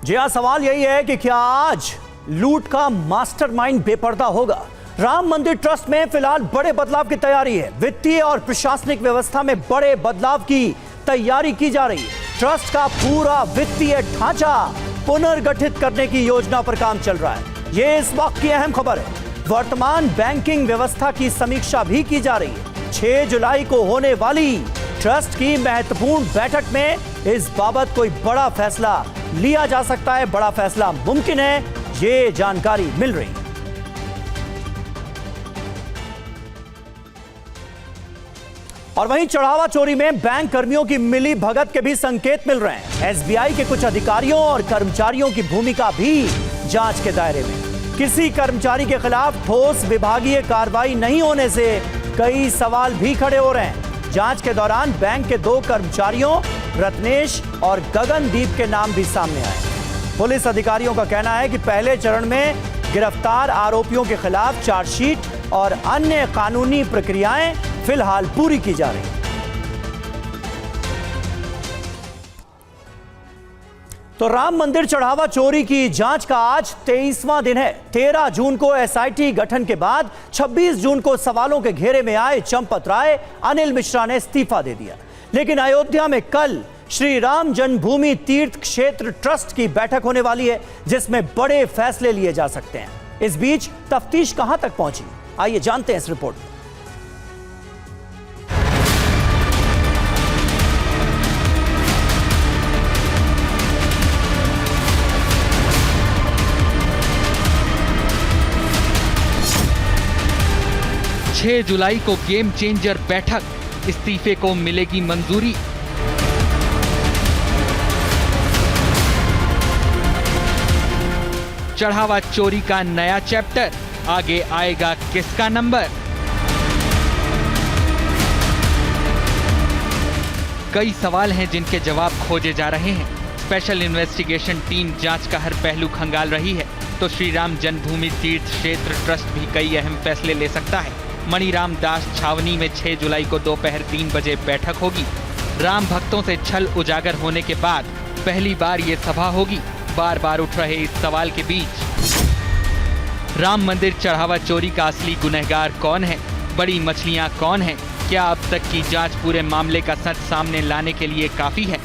जी हाँ, सवाल यही है कि क्या आज लूट का मास्टरमाइंड बेपर्दा होगा। राम मंदिर ट्रस्ट में फिलहाल बड़े बदलाव की तैयारी है। वित्तीय और प्रशासनिक व्यवस्था में बड़े बदलाव की तैयारी की जा रही है। ट्रस्ट का पूरा वित्तीय ढांचा पुनर्गठित करने की योजना पर काम चल रहा है। यह इस वक्त की अहम खबर है। वर्तमान बैंकिंग व्यवस्था की समीक्षा भी की जा रही है। 6 जुलाई को होने वाली ट्रस्ट की महत्वपूर्ण बैठक में इस बाबत कोई बड़ा फैसला लिया जा सकता है, बड़ा फैसला मुमकिन है, ये जानकारी मिल रही है। और वहीं चढ़ावा चोरी में बैंक कर्मियों की मिली भगत के भी संकेत मिल रहे हैं। एसबीआई के कुछ अधिकारियों और कर्मचारियों की भूमिका भी जांच के दायरे में। किसी कर्मचारी के खिलाफ ठोस विभागीय कार्रवाई नहीं होने से कई सवाल भी खड़े हो रहे हैं। जांच के दौरान बैंक के 2 कर्मचारियों रत्नेश और गगनदीप के नाम भी सामने आए। पुलिस अधिकारियों का कहना है कि पहले चरण में गिरफ्तार आरोपियों के खिलाफ चार्जशीट और अन्य कानूनी प्रक्रियाएं फिलहाल पूरी की जा रही हैं। तो राम मंदिर चढ़ावा चोरी की जांच का आज 23वां दिन है। 13 जून को एसआईटी गठन के बाद 26 जून को सवालों के घेरे में आए चंपत राय, अनिल मिश्रा ने इस्तीफा दे दिया। लेकिन अयोध्या में कल श्री राम जन्मभूमि तीर्थ क्षेत्र ट्रस्ट की बैठक होने वाली है, जिसमें बड़े फैसले लिए जा सकते हैं। इस बीच तफ्तीश कहां तक पहुंची, आइए जानते हैं इस रिपोर्ट में। 6 जुलाई को गेम चेंजर बैठक, इस्तीफे को मिलेगी मंजूरी। चढ़ावा चोरी का नया चैप्टर, आगे आएगा किसका नंबर? कई सवाल हैं जिनके जवाब खोजे जा रहे हैं। स्पेशल इन्वेस्टिगेशन टीम जांच का हर पहलू खंगाल रही है, तो श्री राम जन्मभूमि तीर्थ क्षेत्र ट्रस्ट भी कई अहम फैसले ले सकता है। मणिराम दास छावनी में 6 जुलाई को दोपहर 3 बजे बैठक होगी। राम भक्तों से छल उजागर होने के बाद पहली बार ये सभा होगी। बार बार उठ रहे इस सवाल के बीच राम मंदिर चढ़ावा चोरी का असली गुनहगार कौन है? बड़ी मछलियां कौन है? क्या अब तक की जांच पूरे मामले का सच सामने लाने के लिए काफी है?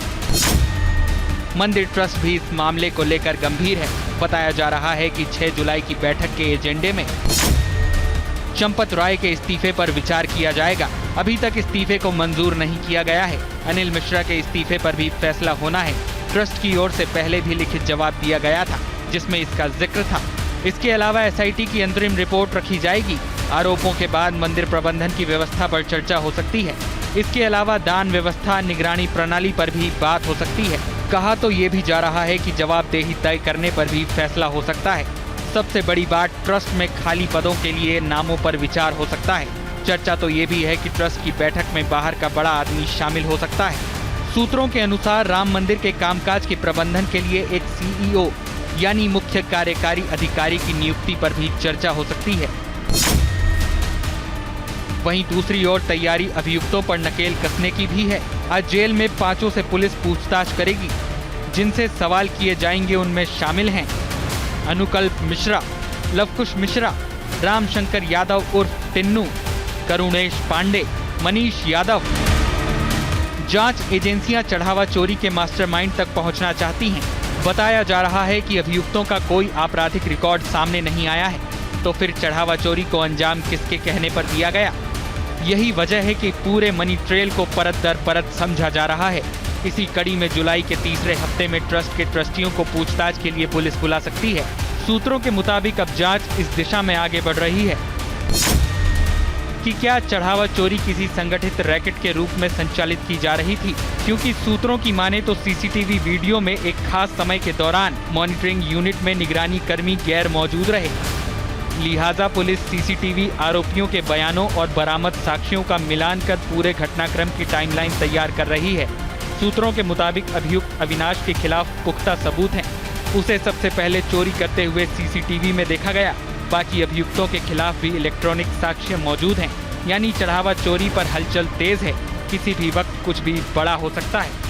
मंदिर ट्रस्ट भी इस मामले को लेकर गंभीर है। बताया जा रहा है कि 6 जुलाई की बैठक के एजेंडे में चंपत राय के इस्तीफे पर विचार किया जाएगा। अभी तक इस्तीफे को मंजूर नहीं किया गया है। अनिल मिश्रा के इस्तीफे पर भी फैसला होना है। ट्रस्ट की ओर से पहले भी लिखित जवाब दिया गया था, जिसमें इसका जिक्र था। इसके अलावा एसआईटी की अंतरिम रिपोर्ट रखी जाएगी। आरोपों के बाद मंदिर प्रबंधन की व्यवस्था पर चर्चा हो सकती है। इसके अलावा दान व्यवस्था, निगरानी प्रणाली पर भी बात हो सकती है। कहा तो ये भी जा रहा है कि जवाबदेही तय करने पर भी फैसला हो सकता है। सबसे बड़ी बात, ट्रस्ट में खाली पदों के लिए नामों पर विचार हो सकता है। चर्चा तो ये भी है कि ट्रस्ट की बैठक में बाहर का बड़ा आदमी शामिल हो सकता है। सूत्रों के अनुसार राम मंदिर के कामकाज के प्रबंधन के लिए एक सीईओ यानी मुख्य कार्यकारी अधिकारी की नियुक्ति पर भी चर्चा हो सकती है। वहीं दूसरी ओर तैयारी अभियुक्तों पर नकेल कसने की भी है। आज जेल में 5 से पुलिस पूछताछ करेगी। जिनसे सवाल किए जाएंगे उनमें शामिल हैं अनुकल्प मिश्रा, लवकुश मिश्रा, रामशंकर यादव उर्फ टिन्नू, करुणेश पांडे, मनीष यादव। जांच एजेंसियां चढ़ावा चोरी के मास्टरमाइंड तक पहुंचना चाहती हैं। बताया जा रहा है कि अभियुक्तों का कोई आपराधिक रिकॉर्ड सामने नहीं आया है, तो फिर चढ़ावा चोरी को अंजाम किसके कहने पर दिया गया? यही वजह है कि पूरे मनी ट्रेल को परत दर परत समझा जा रहा है। इसी कड़ी में जुलाई के तीसरे हफ्ते में ट्रस्ट के ट्रस्टियों को पूछताछ के लिए पुलिस बुला सकती है। सूत्रों के मुताबिक अब जांच इस दिशा में आगे बढ़ रही है कि क्या चढ़ावा चोरी किसी संगठित रैकेट के रूप में संचालित की जा रही थी, क्योंकि सूत्रों की माने तो सीसीटीवी वीडियो में एक खास समय के दौरान मॉनिटरिंग यूनिट में निगरानी कर्मी गैर मौजूद रहे। लिहाजा पुलिस सीसीटीवी आरोपियों के बयानों और बरामद साक्ष्यों का मिलान कर पूरे घटनाक्रम की टाइमलाइन तैयार कर रही है। सूत्रों के मुताबिक अभियुक्त अविनाश के खिलाफ पुख्ता सबूत हैं। उसे सबसे पहले चोरी करते हुए सीसीटीवी में देखा गया। बाकी अभियुक्तों के खिलाफ भी इलेक्ट्रॉनिक साक्ष्य मौजूद हैं। यानी चढ़ावा चोरी पर हलचल तेज है। किसी भी वक्त कुछ भी बड़ा हो सकता है।